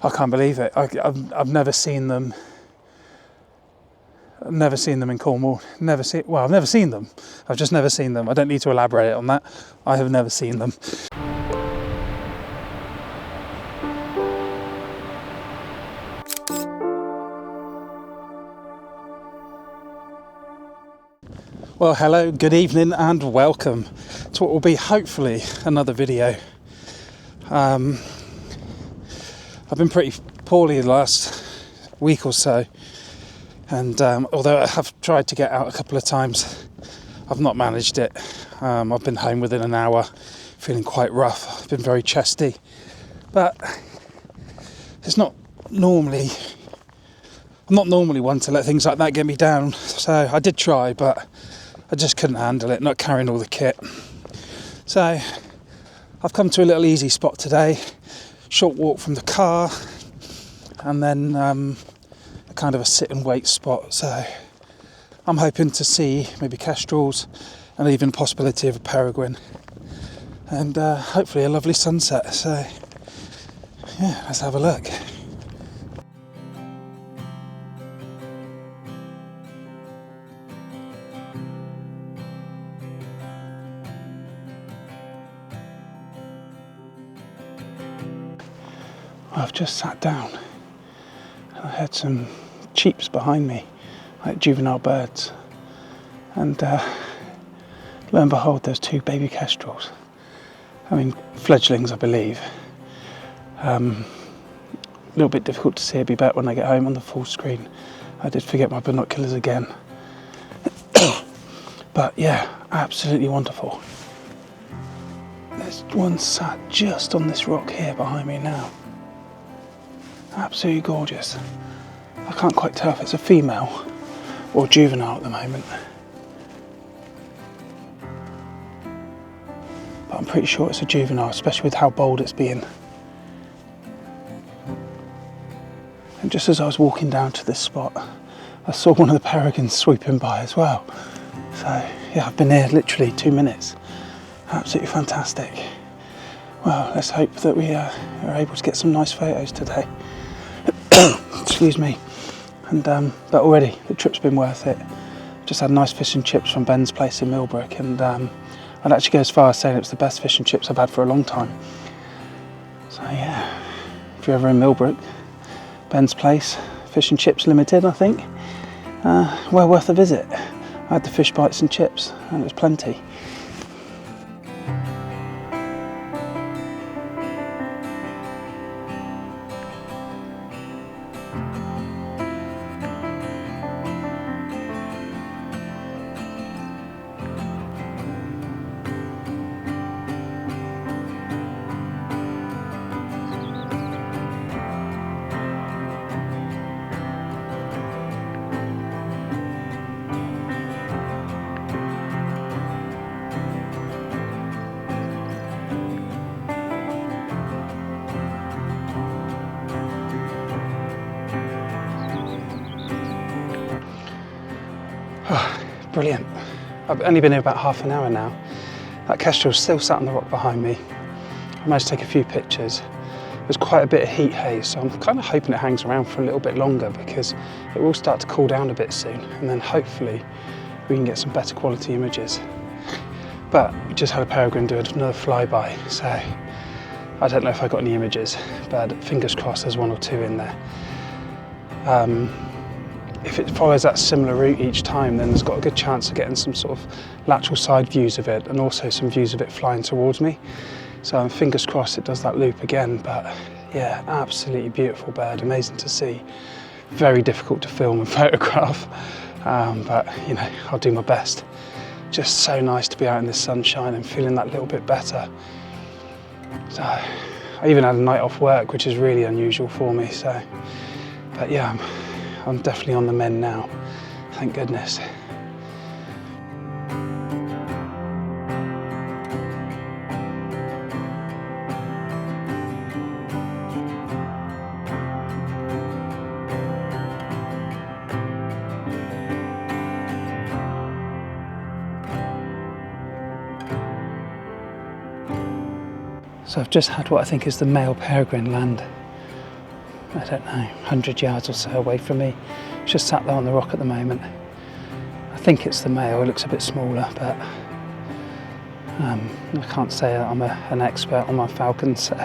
I can't believe it. I've never seen them. I've never seen them in Cornwall. I've never seen them. I've just never seen them. I don't need to elaborate on that. I have never seen them. Well, hello, good evening, and welcome to what will be hopefully another video. I've been pretty poorly the last week or so, and although I have tried to get out a couple of times, I've not managed it. I've been home within an hour, feeling quite rough. I've been very chesty, but I'm not normally one to let things like that get me down. So I did try, but I just couldn't handle it, not carrying all the kit. So I've come to a little easy spot today, short walk from the car, and then a kind of a sit and wait spot. So I'm hoping to see maybe kestrels and even the possibility of a peregrine, and hopefully a lovely sunset. So yeah, let's have a look. I've just sat down and I heard some cheeps behind me, like juvenile birds, and lo and behold, there's two baby kestrels. I mean, fledglings, I believe. A little bit difficult to see, it'll be better when I get home on the full screen. I did forget my binoculars again. But yeah, absolutely wonderful. There's one sat just on this rock here behind me now. Absolutely gorgeous. I can't quite tell if it's a female or juvenile at the moment, but I'm pretty sure it's a juvenile, especially with how bold it's being. And just as I was walking down to this spot, I saw one of the peregrines sweeping by as well. So yeah, I've been here literally 2 minutes. Absolutely fantastic. Well, let's hope that we are able to get some nice photos today. Excuse me. And but already the trip's been worth it. Just had nice fish and chips from Ben's place in Millbrook, and I'd actually go as far as saying it's the best fish and chips I've had for a long time. So yeah, if you're ever in Millbrook, Ben's place, fish and chips limited, I think. Well worth a visit. I had the fish bites and chips, and it was plenty. Brilliant. I've only been here about half an hour now. That kestrel's still sat on the rock behind me. I managed to take a few pictures. There's quite a bit of heat haze, so I'm kind of hoping it hangs around for a little bit longer, because it will start to cool down a bit soon, and then hopefully we can get some better quality images. But we just had a peregrine do another flyby, so I don't know if I got any images, but fingers crossed there's one or two in there. If it follows that similar route each time, then there's got a good chance of getting some sort of lateral side views of it, and also some views of it flying towards me. So fingers crossed it does that loop again. But yeah, absolutely beautiful bird, amazing to see. Very difficult to film and photograph, but you know, I'll do my best. Just so nice to be out in the sunshine and feeling that little bit better. So I even had a night off work, which is really unusual for me. So, but yeah, I'm definitely on the mend now, thank goodness. So I've just had what I think is the male peregrine land. I don't know, 100 yards or so away from me. It's just sat there on the rock at the moment. I think it's the male, it looks a bit smaller, but I can't say that I'm an expert on my falcons, so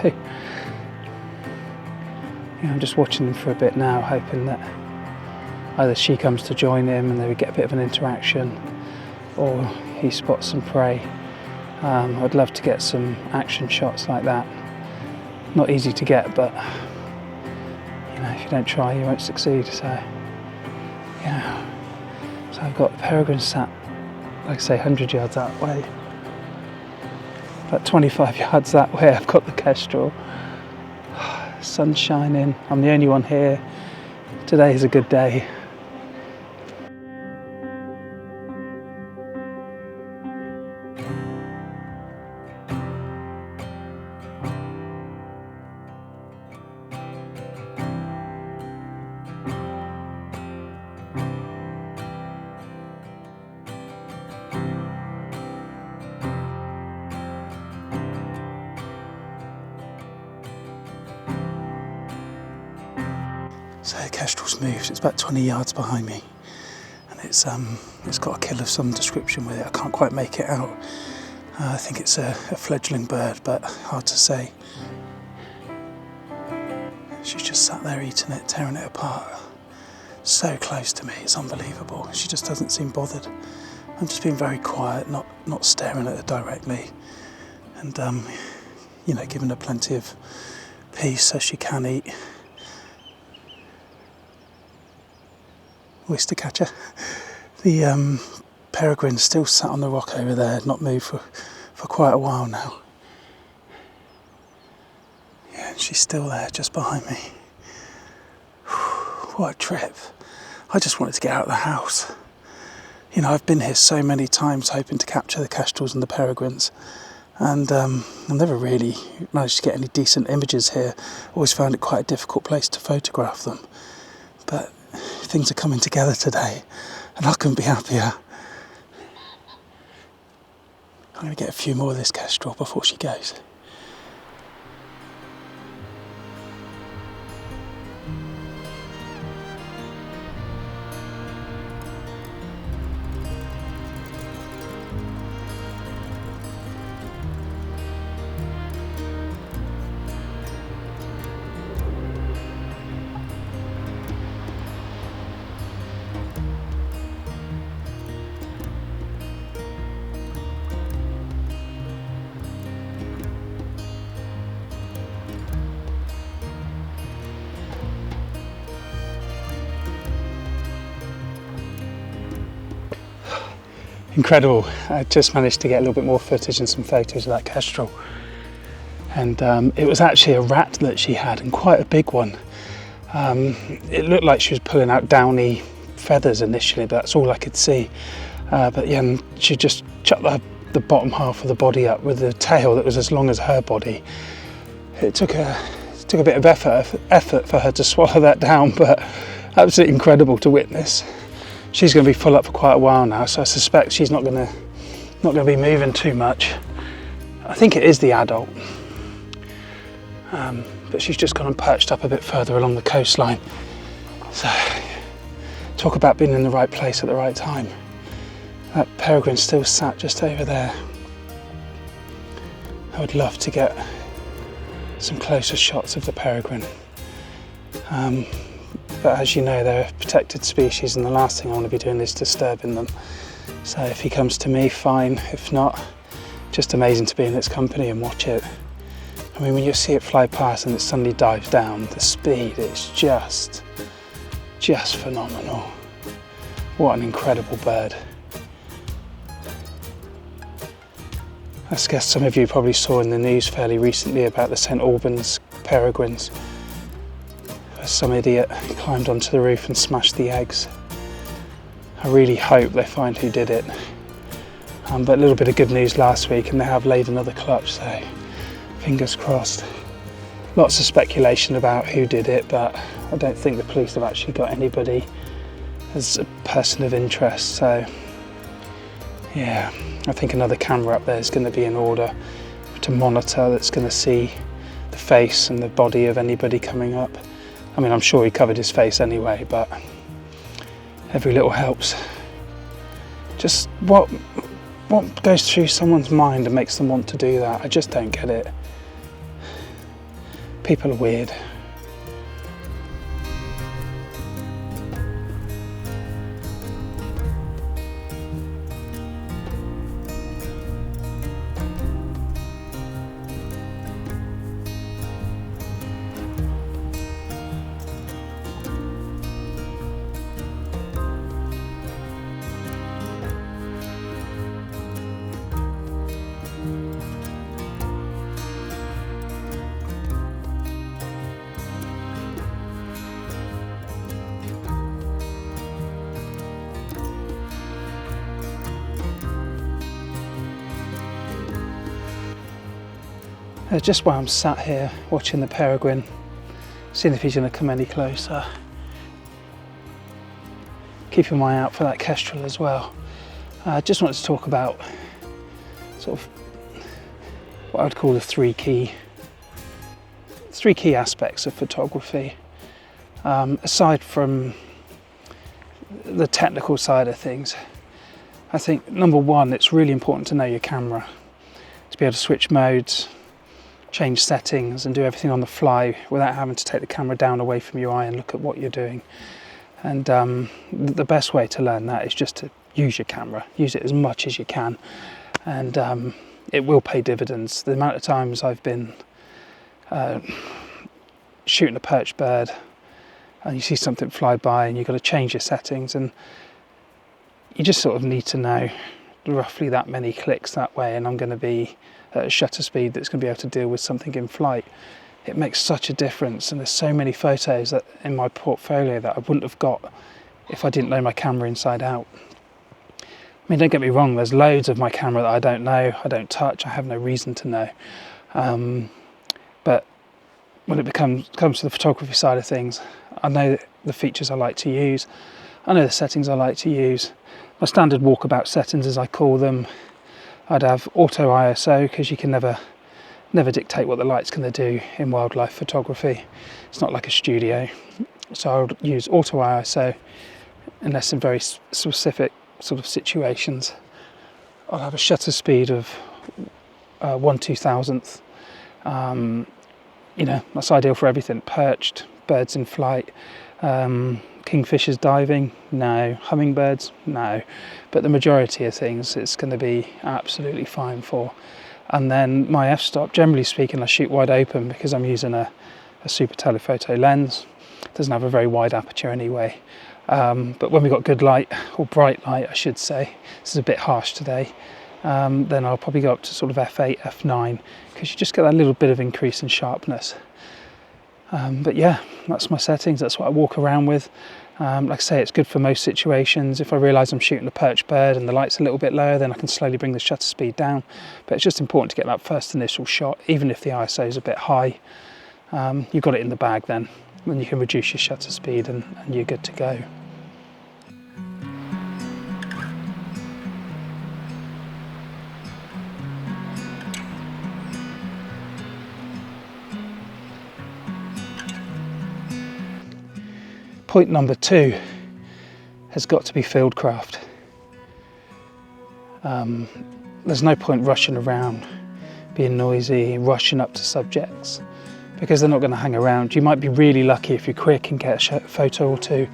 yeah, I'm just watching him for a bit now, hoping that either she comes to join him and then we get a bit of an interaction, or he spots some prey. I'd love to get some action shots like that. Not easy to get, but you know, if you don't try, you won't succeed. So yeah, so I've got the peregrine sat, like I say, 100 yards that way. About 25 yards that way, I've got the kestrel. Sun's shining. I'm the only one here. Today is a good day. So the kestrel's moved, it's about 20 yards behind me, and it's got a kill of some description with it. I can't quite make it out. I think it's a fledgling bird, but hard to say. She's just sat there eating it, tearing it apart. So close to me, it's unbelievable. She just doesn't seem bothered. I'm just being very quiet, not staring at her directly, and you know, giving her plenty of peace so she can eat. Oyster catcher. The peregrine still sat on the rock over there, not moved for quite a while now. Yeah, and she's still there just behind me. What a trip. I just wanted to get out of the house. You know, I've been here so many times hoping to capture the kestrels and the peregrines, and I've never really managed to get any decent images here. Always found it quite a difficult place to photograph them. But things are coming together today, and I couldn't be happier. I'm going to get a few more of this kestrel before she goes. Incredible. I just managed to get a little bit more footage and some photos of that kestrel, and it was actually a rat that she had, and quite a big one. It looked like she was pulling out downy feathers initially, but that's all I could see. But yeah, and she just chucked the bottom half of the body up with a tail that was as long as her body. It took a bit of effort for her to swallow that down, but absolutely incredible to witness. She's going to be full up for quite a while now, so I suspect she's not going to be moving too much. I think it is the adult, but she's just gone and perched up a bit further along the coastline. So, talk about being in the right place at the right time. That peregrine still sat just over there. I would love to get some closer shots of the peregrine. But as you know, they're a protected species, and the last thing I want to be doing is disturbing them. So if he comes to me, fine. If not, just amazing to be in its company and watch it. I mean, when you see it fly past and it suddenly dives down, the speed is just phenomenal. What an incredible bird. I guess some of you probably saw in the news fairly recently about the St Albans peregrines. Some idiot climbed onto the roof and smashed the eggs. I really hope they find who did it. But a little bit of good news last week, and they have laid another clutch, so fingers crossed. Lots of speculation about who did it, but I don't think the police have actually got anybody as a person of interest. So yeah, I think another camera up there is going to be in order to monitor, that's going to see the face and the body of anybody coming up. I mean, I'm sure he covered his face anyway, but every little helps. Just what goes through someone's mind and makes them want to do that? I just don't get it. People are weird. Just while I'm sat here watching the peregrine, seeing if he's going to come any closer. Keeping my eye out for that kestrel as well. I just wanted to talk about sort of what I would call the three key aspects of photography. Aside from the technical side of things, I think number one, it's really important to know your camera, to be able to switch modes, change settings and do everything on the fly without having to take the camera down away from your eye and look at what you're doing. And the best way to learn that is just to use your camera, use it as much as you can, and it will pay dividends. The amount of times I've been shooting a perched bird and you see something fly by and you've got to change your settings, and you just sort of need to know roughly that many clicks that way, and I'm going to be at a shutter speed that's going to be able to deal with something in flight. It makes such a difference, and there's so many photos that in my portfolio that I wouldn't have got if I didn't know my camera inside out. I mean, don't get me wrong, there's loads of my camera that I don't know, I don't touch, I have no reason to know. But when it comes to the photography side of things, I know the features I like to use, I know the settings I like to use. My standard walkabout settings, as I call them, I'd have auto ISO, because you can never dictate what the light's going to do in wildlife photography. It's not like a studio. So I would use auto ISO unless in very specific sort of situations. I'll have a shutter speed of 1/2000th. You know, that's ideal for everything. Perched, birds in flight, kingfishers diving, no. Hummingbirds, no. But the majority of things it's going to be absolutely fine for. And then my f-stop, generally speaking, I shoot wide open because I'm using a super telephoto lens. It doesn't have a very wide aperture anyway. But when we've got good light, or bright light I should say, this is a bit harsh today, then I'll probably go up to sort of f8, f9, because you just get that little bit of increase in sharpness. But yeah, that's my settings, that's what I walk around with. Like I say, it's good for most situations. If I realise I'm shooting a perched bird and the light's a little bit lower, then I can slowly bring the shutter speed down. But it's just important to get that first initial shot, even if the ISO is a bit high. You've got it in the bag then you can reduce your shutter speed and you're good to go. Point number 2 has got to be fieldcraft. There's no point rushing around, being noisy, rushing up to subjects, because they're not going to hang around. You might be really lucky if you're quick and get a photo or two,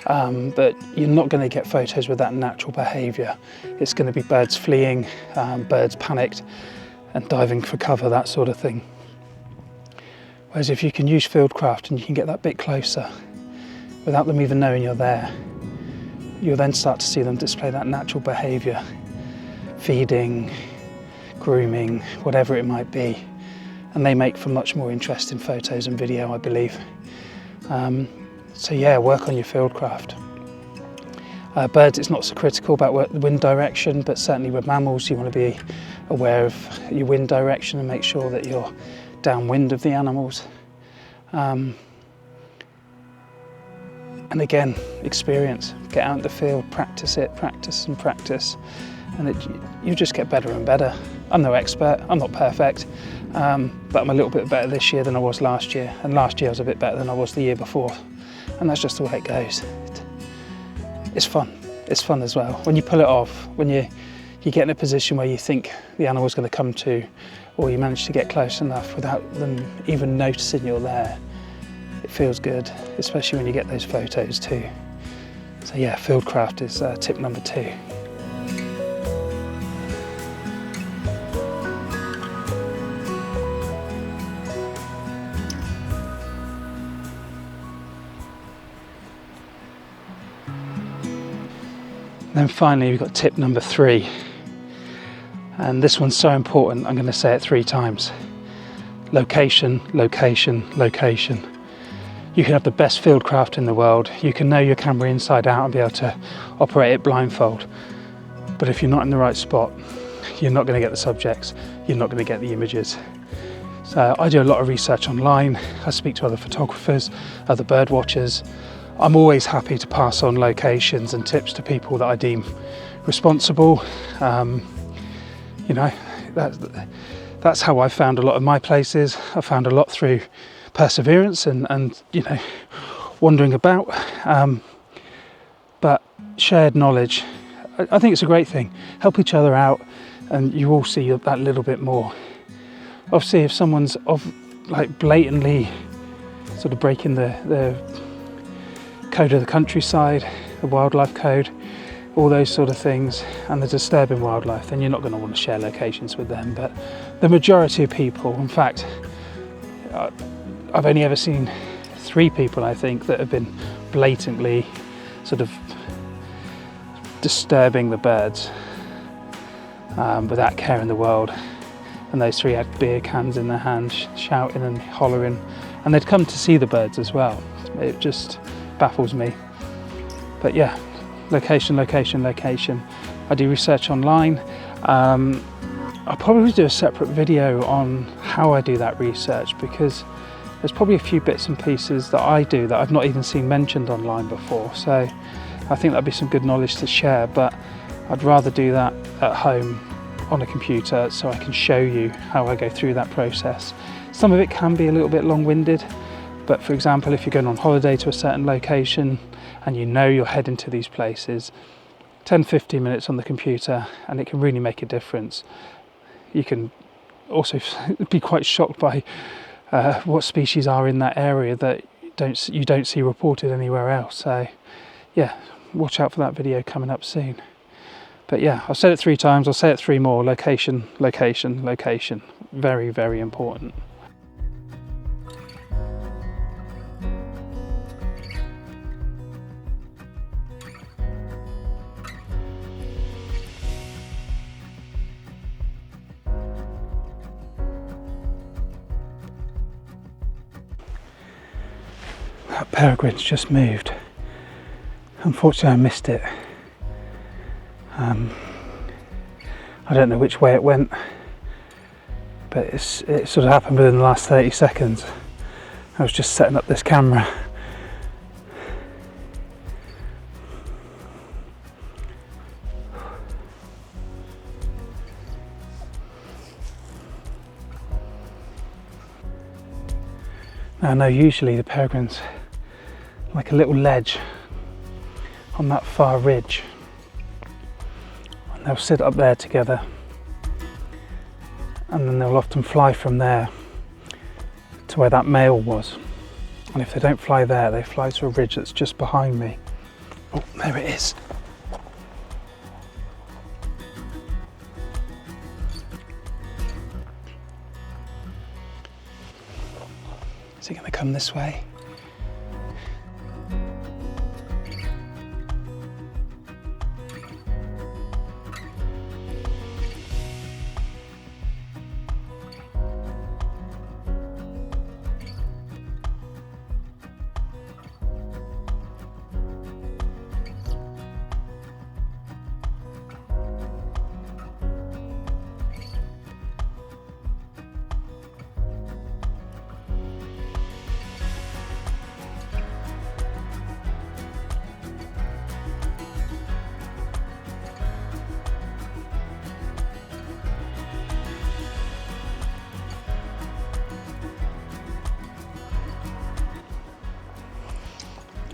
but you're not going to get photos with that natural behaviour. It's going to be birds fleeing, birds panicked and diving for cover, that sort of thing. Whereas if you can use fieldcraft and you can get that bit closer, without them even knowing you're there, you'll then start to see them display that natural behaviour, feeding, grooming, whatever it might be, and they make for much more interesting photos and video, I believe. So yeah, work on your fieldcraft. Birds, it's not so critical about the wind direction, but certainly with mammals you want to be aware of your wind direction and make sure that you're downwind of the animals. And again, experience, get out in the field, practice it, practice and practice, and you just get better and better. I'm no expert, I'm not perfect, but I'm a little bit better this year than I was last year, and last year I was a bit better than I was the year before, and that's just the way it goes. It's fun. It's fun as well. When you pull it off, when you get in a position where you think the animal's going to come to, or you manage to get close enough without them even noticing you're there, it feels good, especially when you get those photos too. So yeah, fieldcraft is tip number 2. Then finally we've got tip number 3, and this one's so important, I'm going to say it 3 times. Location, location, location. You can have the best fieldcraft in the world, you can know your camera inside out and be able to operate it blindfold, but if you're not in the right spot, you're not going to get the subjects, you're not going to get the images. So I do a lot of research online, I speak to other photographers, other bird watchers. I'm always happy to pass on locations and tips to people that I deem responsible. You know, that's how I found a lot of my places. I found a lot through perseverance and you know, wandering about. But shared knowledge, I think it's a great thing. Help each other out, and you all see that little bit more. Obviously, if someone's like blatantly sort of breaking the code of the countryside, the wildlife code, all those sort of things, and the disturbing wildlife, then you're not going to want to share locations with them. But the majority of people, in fact, I've only ever seen 3 people, I think, that have been blatantly sort of disturbing the birds without care in the world. And those 3 had beer cans in their hands, shouting and hollering, and they'd come to see the birds as well. It just baffles me. But yeah, location, location, location. I do research online. I'll probably do a separate video on how I do that research, because there's probably a few bits and pieces that I do that I've not even seen mentioned online before. So I think that'd be some good knowledge to share, but I'd rather do that at home on a computer so I can show you how I go through that process. Some of it can be a little bit long-winded, but for example, if you're going on holiday to a certain location and you know you're heading to these places, 10-15 minutes on the computer and it can really make a difference. You can also be quite shocked by what species are in that area that you don't see reported anywhere else. So yeah, watch out for that video coming up soon. But yeah, I've said it 3 times, I'll say it 3 more. Location, location, location. Very, very important. That peregrine's just moved. Unfortunately, I missed it. I don't know which way it went, but it sort of happened within the last 30 seconds. I was just setting up this camera. Now I know usually the peregrines like a little ledge on that far ridge, and they'll sit up there together, and then they'll often fly from there to where that male was. And if they don't fly there, they fly to a ridge that's just behind me. Oh, there it is. Is he going to come this way?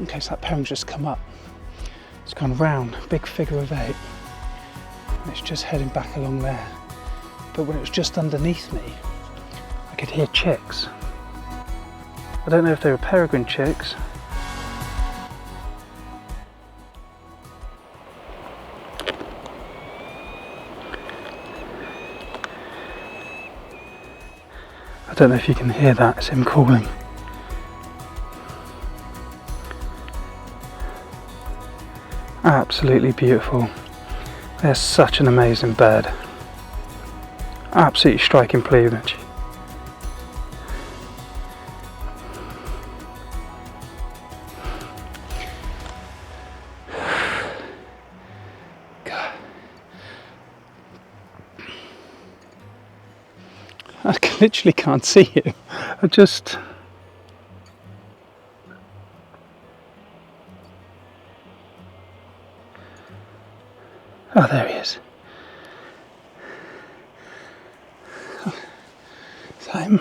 Okay, so that peregrine's just come up. It's gone round, big figure of 8. And it's just heading back along there. But when it was just underneath me, I could hear chicks. I don't know if they were peregrine chicks. I don't know if you can hear that, it's him calling. Absolutely beautiful. They're such an amazing bird. Absolutely striking plumage. God. I literally can't see him. I just... Oh, there he is. Same.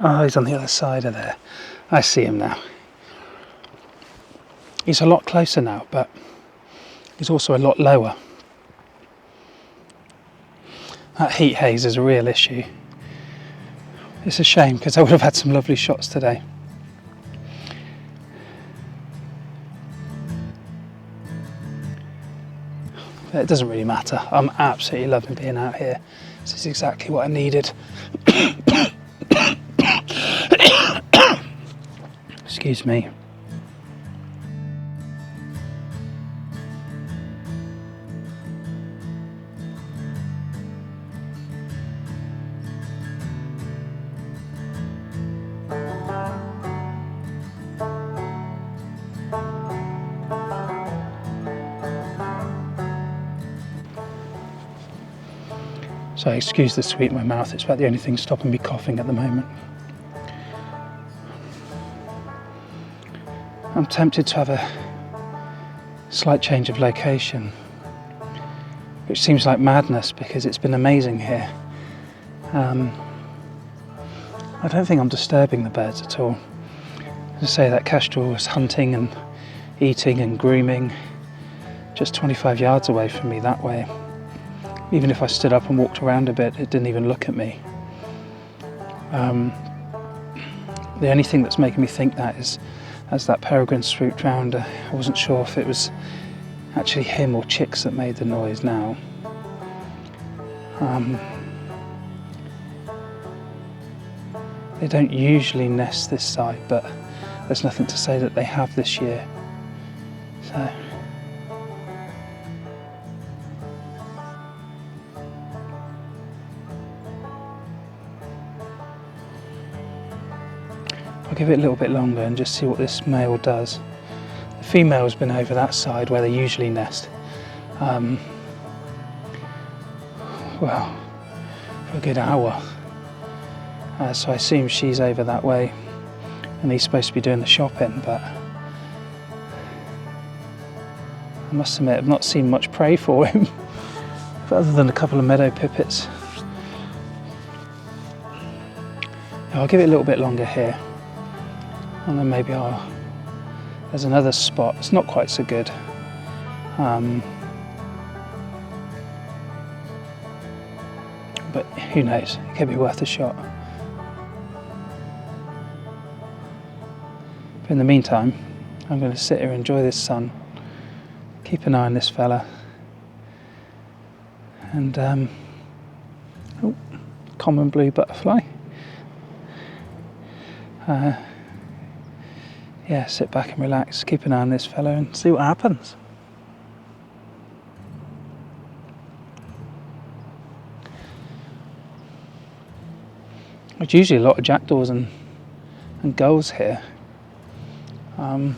Oh, he's on the other side of there. I see him now. He's a lot closer now, but he's also a lot lower. That heat haze is a real issue. It's a shame because I would have had some lovely shots today. But it doesn't really matter. I'm absolutely loving being out here. This is exactly what I needed. Excuse me. So excuse the sweet in my mouth, it's about the only thing stopping me coughing at the moment. I'm tempted to have a slight change of location, which seems like madness because it's been amazing here. I don't think I'm disturbing the birds at all. As I say, that kestrel was hunting and eating and grooming just 25 yards away from me that way. Even if I stood up and walked around a bit, it didn't even look at me. The only thing that's making me think that is, as that peregrine swooped round, I wasn't sure if it was actually him or chicks that made the noise now. They don't usually nest this side, but there's nothing to say that they have this year. So. I'll give it a little bit longer and just see what this male does. The female's been over that side where they usually nest. Well, for a good hour. So I assume she's over that way and he's supposed to be doing the shopping, but I must admit I've not seen much prey for him other than a couple of meadow pipits. I'll give it a little bit longer here. And then maybe there's another spot, it's not quite so good. But who knows, it could be worth a shot. But in the meantime, I'm going to sit here and enjoy this sun, keep an eye on this fella, and common blue butterfly. Yeah, sit back and relax, keep an eye on this fellow and see what happens. There's usually a lot of jackdaws and gulls here. And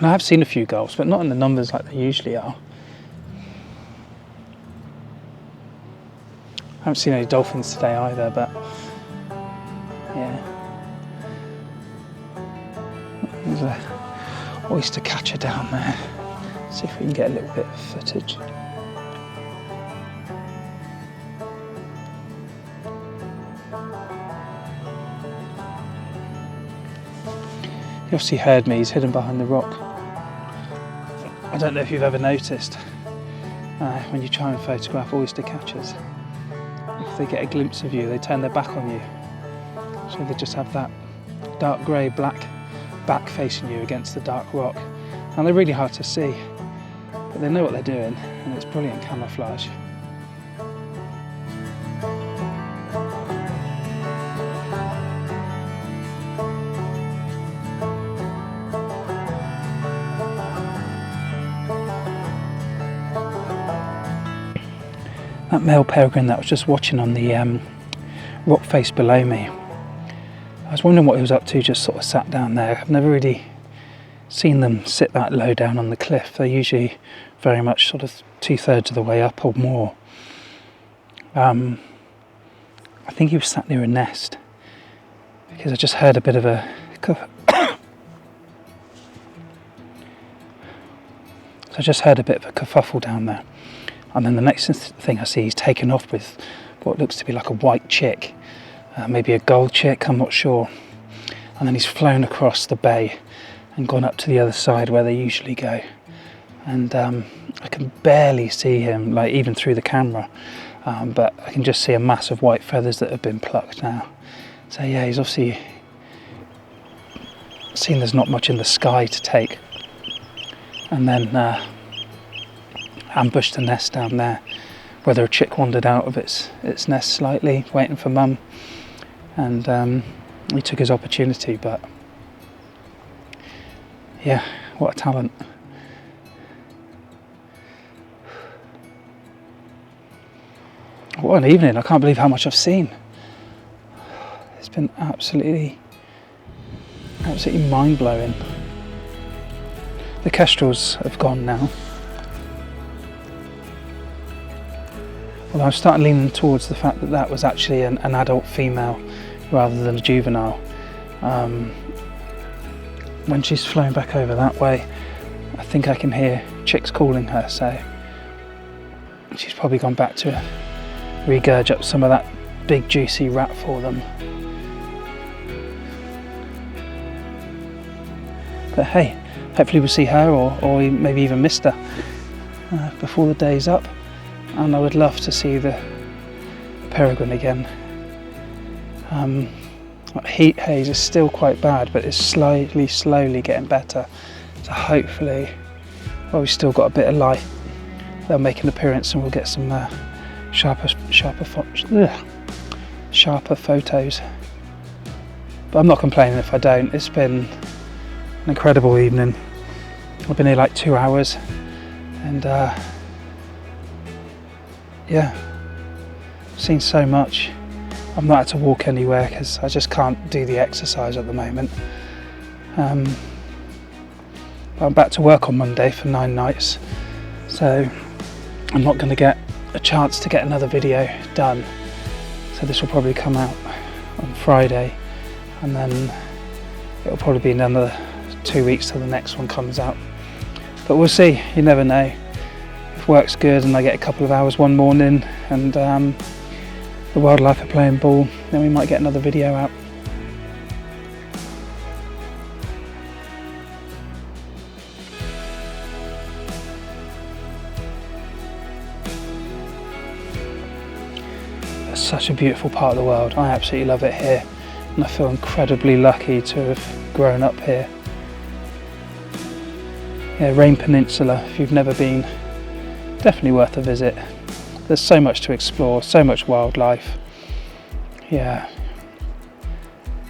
I have seen a few gulls, but not in the numbers like they usually are. I haven't seen any dolphins today either, but yeah. There's an oyster catcher down there. See if we can get a little bit of footage. obviously heard me, he's hidden behind the rock. I don't know if you've ever noticed, when you try and photograph oyster catchers, if they get a glimpse of you, they turn their back on you. So they just have that dark grey, black back facing you against the dark rock. And they're really hard to see, but they know what they're doing, and it's brilliant camouflage. That male peregrine that was just watching on the rock face below me, I was wondering what he was up to, just sort of sat down there. I've never really seen them sit that low down on the cliff. They're usually very much sort of 2/3 of the way up or more. I think he was sat near a nest, because I just heard a bit of a kerfuffle down there. And then the next thing I see, he's taken off with what looks to be like a white chick, maybe a gold chick, I'm not sure. And then he's flown across the bay and gone up to the other side where they usually go. And I can barely see him, like even through the camera, but I can just see a mass of white feathers that have been plucked now. So yeah, he's obviously seen there's not much in the sky to take, and then ambushed the nest down there, whether a chick wandered out of its nest slightly, waiting for mum, and he took his opportunity. But yeah, what a talent. What an evening. I can't believe how much I've seen. It's been absolutely mind-blowing. The kestrels have gone now. Well, I've started leaning towards the fact that that was actually an adult female rather than a juvenile. When she's flown back over that way, I think I can hear chicks calling her, so she's probably gone back to regurge up some of that big juicy rat for them. But hey, hopefully we'll see her, or maybe even missed her before the day's up. And I would love to see the peregrine again. Heat haze is still quite bad, but it's slowly getting better. So hopefully, well, we've still got a bit of light, they'll make an appearance and we'll get some sharper photos. But I'm not complaining if I don't. It's been an incredible evening. I've been here like 2 hours, and yeah, seen so much. I've not had to walk anywhere because I just can't do the exercise at the moment. But I'm back to work on Monday for 9 nights, so I'm not going to get a chance to get another video done. So this will probably come out on Friday, and then it'll probably be another 2 weeks till the next one comes out. But we'll see, you never know. If work's good and I get a couple of hours one morning and the wildlife are playing ball, then we might get another video out. It's such a beautiful part of the world. I absolutely love it here, and I feel incredibly lucky to have grown up here. Yeah, Rain Peninsula, if you've never been, definitely worth a visit. There's so much to explore, so much wildlife. Yeah,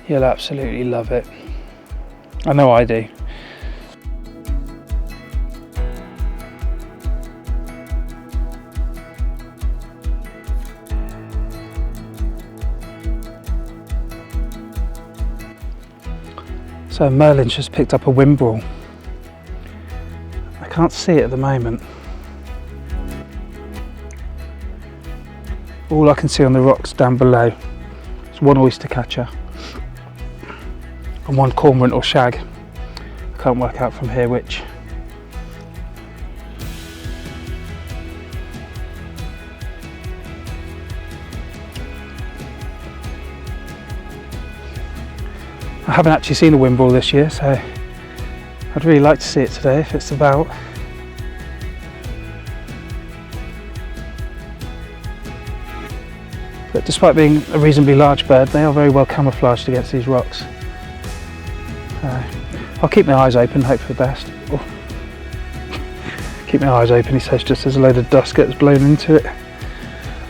you'll absolutely love it. I know I do. So Merlin's just picked up a whimbrel. I can't see it at the moment. All I can see on the rocks down below is one oyster catcher and one cormorant or shag. I can't work out from here which. I haven't actually seen a wimble this year, so I'd really like to see it today if it's about. But despite being a reasonably large bird, they are very well camouflaged against these rocks. I'll keep my eyes open, hope for the best. Oh. Keep my eyes open, he says, just as a load of dust gets blown into it.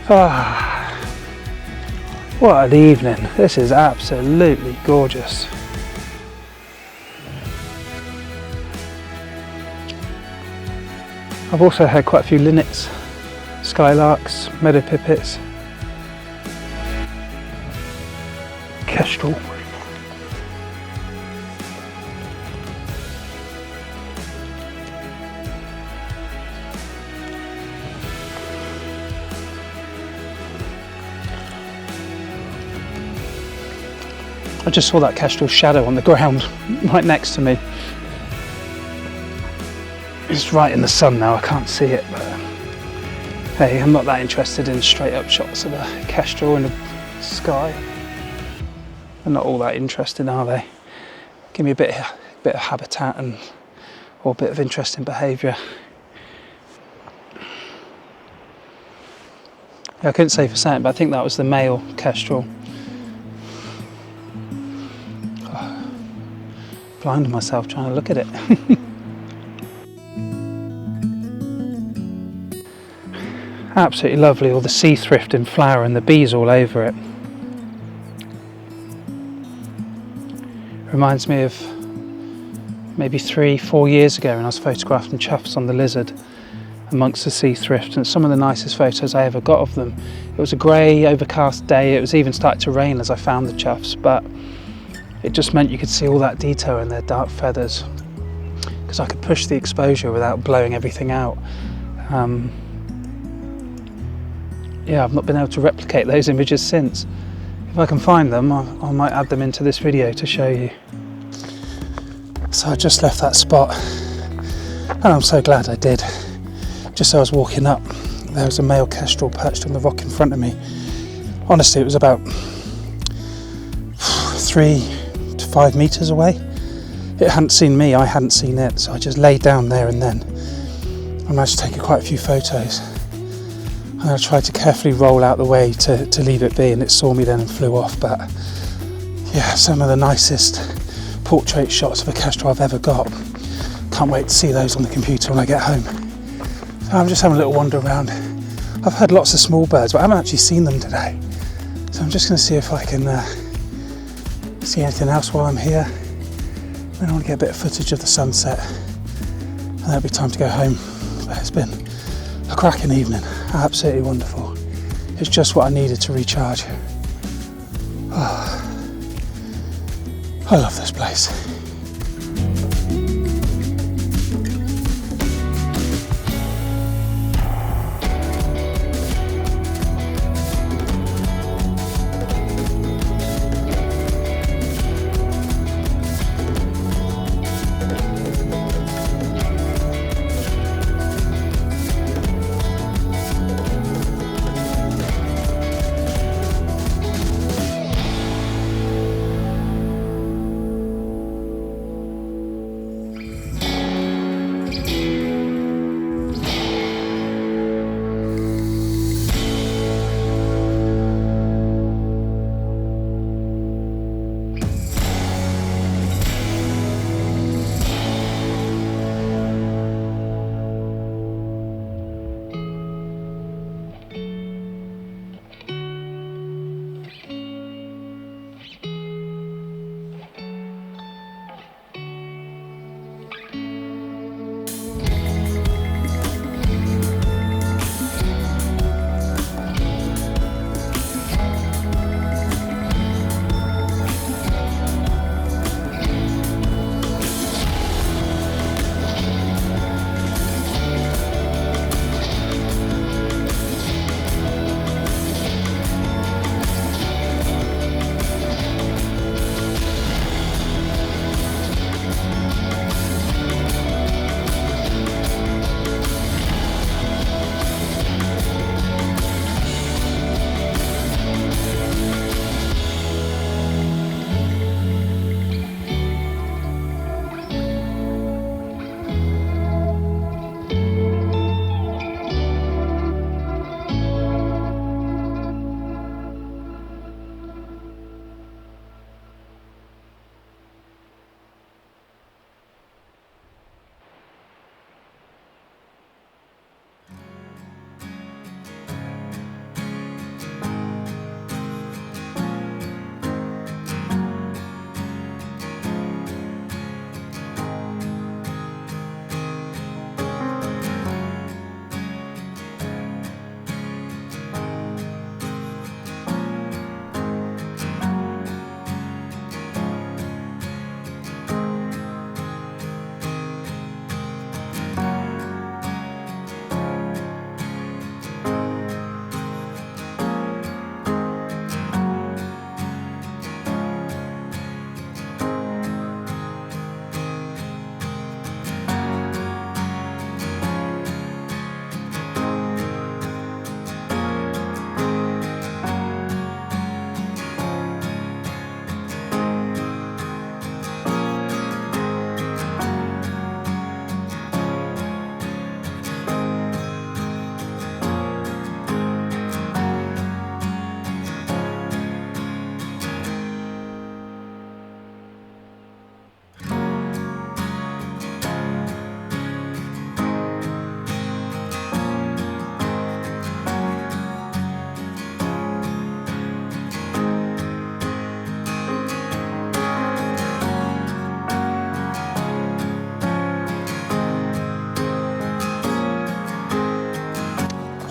Ah, what an evening. This is absolutely gorgeous. I've also had quite a few linnets, skylarks, meadow pipits, kestrel. I just saw that kestrel shadow on the ground right next to me. It's right in the sun now, I can't see it, but hey, I'm not that interested in straight up shots of a kestrel in the sky. They're not all that interesting, are they? Give me a bit of habitat or a bit of interesting behaviour. Yeah, I couldn't say for certain, but I think that was the male kestrel. Blinded myself trying to look at it. Absolutely lovely, all the sea thrift in flower and the bees all over it. Reminds me of maybe 3-4 years ago when I was photographing choughs on the lizard amongst the sea thrift, and some of the nicest photos I ever got of them. It was a grey, overcast day, it was even starting to rain as I found the choughs, but it just meant you could see all that detail in their dark feathers, because I could push the exposure without blowing everything out. Yeah, I've not been able to replicate those images since. If I can find them, I might add them into this video to show you. So I just left that spot, and I'm so glad I did. Just as I was walking up, there was a male kestrel perched on the rock in front of me. Honestly, it was about 3 to 5 metres away. It hadn't seen me, I hadn't seen it, so I just laid down there and then. I managed to take quite a few photos. And I tried to carefully roll out the way to leave it be, and it saw me then and flew off. But yeah, some of the nicest portrait shots of a kestrel I've ever got. Can't wait to see those on the computer when I get home. So I'm just having a little wander around. I've heard lots of small birds, but I haven't actually seen them today. So I'm just going to see if I can see anything else while I'm here. Then I want to get a bit of footage of the sunset, and that'll be time to go home. But it's been a cracking evening, absolutely wonderful. It's just what I needed to recharge. Oh, I love this place.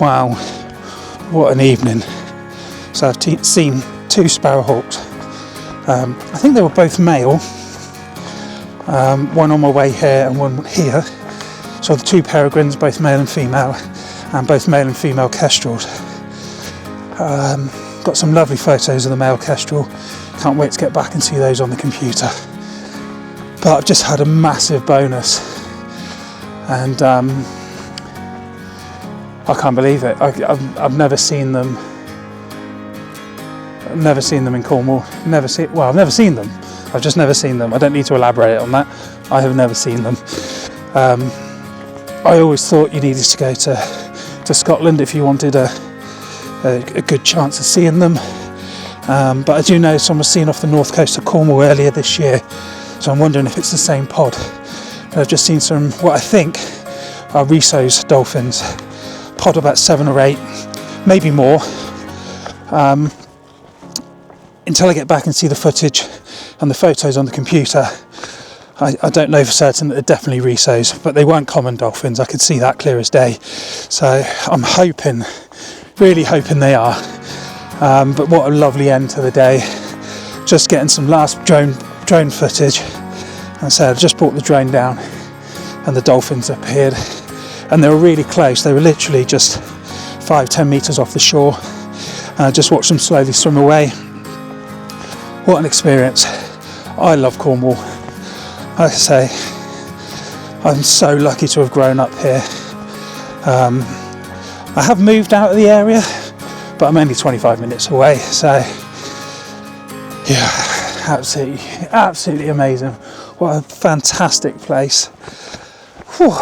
Wow, what an evening. So I've seen 2 sparrowhawks. I think they were both male, one on my way here and one here. So the 2 peregrines, both male and female, and both male and female kestrels. Got some lovely photos of the male kestrel. Can't wait to get back and see those on the computer. But I've just had a massive bonus, and I can't believe it. I've never seen them. I've never seen them in Cornwall. I've never seen them. I've just never seen them. I don't need to elaborate on that. I have never seen them. I always thought you needed to go to Scotland if you wanted a good chance of seeing them. But I do know some was seen off the north coast of Cornwall earlier this year, so I'm wondering if it's the same pod. And I've just seen some, what I think are Risso's dolphins, pod about 7 or 8, maybe more, until I get back and see the footage and the photos on the computer. I don't know for certain that they're definitely Risso's, but they weren't common dolphins. I could see that clear as day. So I'm hoping, really hoping they are. But what a lovely end to the day. Just getting some last drone footage. And I said, I just brought the drone down and the dolphins appeared. And they were really close. They were literally just 5-10 metres off the shore. And I just watched them slowly swim away. What an experience. I love Cornwall. Like I say, I'm so lucky to have grown up here. I have moved out of the area, but I'm only 25 minutes away, so yeah, absolutely amazing. What a fantastic place. Whew.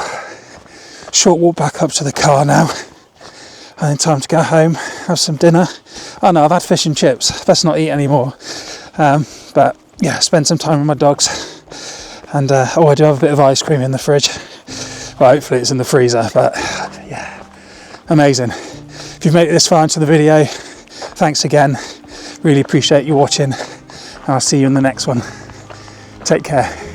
Short walk back up to the car now, and then time to go home, have some dinner. Oh no, I've had fish and chips, best not eat anymore. But yeah, spend some time with my dogs. And I do have a bit of ice cream in the fridge. Well, hopefully it's in the freezer, but yeah, amazing. If you've made it this far into the video, thanks again. Really appreciate you watching, and I'll see you in the next one. Take care.